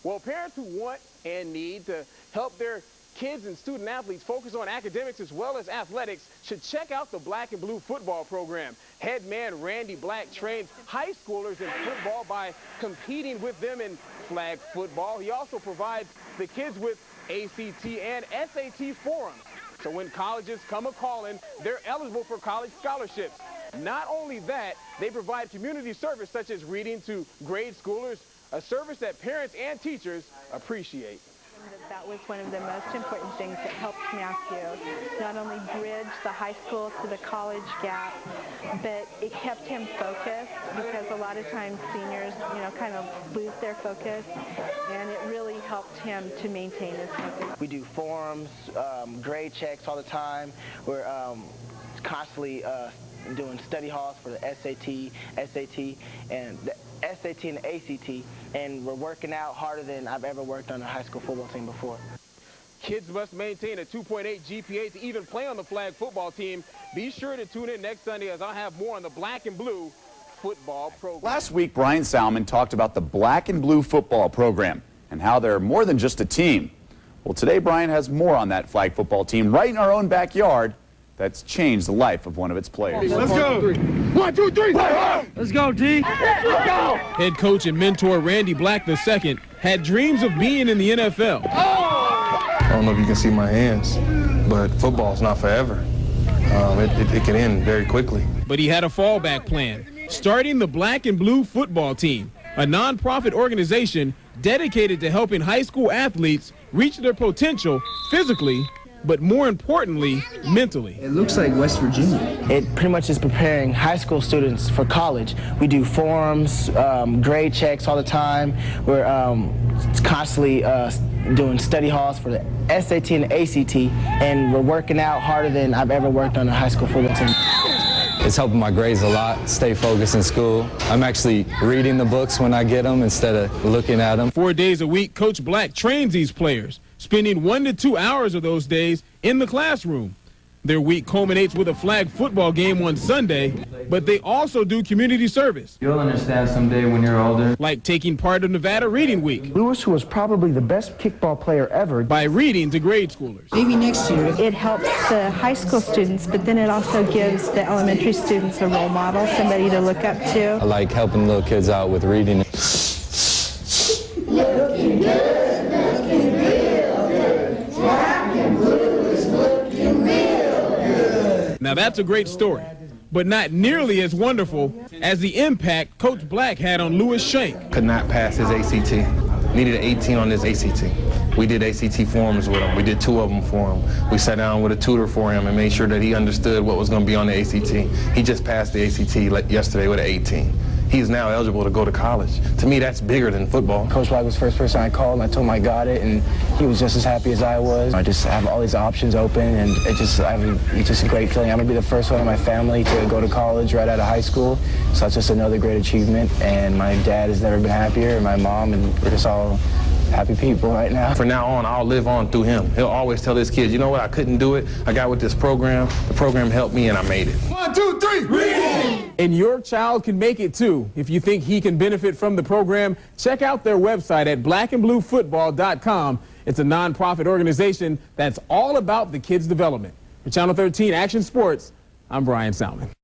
Well, parents who want and need to help their kids and student athletes focus on academics as well as athletics should check out the Black and Blue football program. Head man Randy Black trains high schoolers in football by competing with them in flag football. He also provides the kids with ACT and SAT forums. So when colleges come a-calling, they're eligible for college scholarships. Not only that, they provide community service such as reading to grade schoolers, a service that parents and teachers appreciate. That was one of the most important things that helped Matthew not only bridge the high school to the college gap, but it kept him focused, because a lot of times seniors, kind of lose their focus, and it really helped him to maintain his focus. We do forums, grade checks all the time. We're constantly doing study halls for the SAT, and the SAT and the ACT, and we're working out harder than I've ever worked on a high school football team before. Kids must maintain a 2.8 GPA to even play on the flag football team. Be sure to tune in next Sunday as I'll have more on the Black and Blue football program. Last week, Brian Salmon talked about the Black and Blue football program and how they're more than just a team. Well, today Brian has more on that flag football team right in our own backyard that's changed the life of one of its players. Let's go. 1, 2, 3. Let's go, D. Let's go. Head coach and mentor Randy Black II had dreams of being in the NFL. I don't know if you can see my hands, but football's not forever. It can end very quickly. But he had a fallback plan, starting the Black and Blue football team, a nonprofit organization dedicated to helping high school athletes reach their potential physically, but more importantly, mentally. It looks like West Virginia. It pretty much is preparing high school students for college. We do forums, grade checks all the time. We're constantly doing study halls for the SAT and the ACT, and we're working out harder than I've ever worked on a high school football team. It's helping my grades a lot, stay focused in school. I'm actually reading the books when I get them instead of looking at them. 4 days a week, Coach Black trains these players, spending 1 to 2 hours of those days in the classroom. Their week culminates with a flag football game on Sunday, but they also do community service. You'll understand someday when you're older. Like taking part of Nevada Reading Week. Lewis, who was probably the best kickball player ever, by reading to grade schoolers. Maybe next year. It helps the high school students, but then it also gives the elementary students a role model, somebody to look up to. I like helping little kids out with reading. Looking good, looking real good. Black and Blue is looking real good. Now that's a great story, but not nearly as wonderful as the impact Coach Black had on Lewis Shank. Could not pass his ACT. Needed an 18 on his ACT. We did ACT forums with him. We did 2 of them for him. We sat down with a tutor for him and made sure that he understood what was going to be on the ACT. He just passed the ACT yesterday with an 18. He's now eligible to go to college. To me, that's bigger than football. Coach Black was the first person I called, and I told him I got it, and he was just as happy as I was. I just have all these options open, and it's just a great feeling. I'm going to be the first one in my family to go to college right out of high school, so that's just another great achievement, and my dad has never been happier, and my mom, and we're just all happy people right now. From now on, I'll live on through him. He'll always tell his kids, you know what, I couldn't do it. I got with this program. The program helped me, and I made it. 1, 2, 3. Reading. And your child can make it too. If you think he can benefit from the program, check out their website at blackandbluefootball.com. It's a nonprofit organization that's all about the kids' development. For Channel 13 Action Sports, I'm Brian Salmon.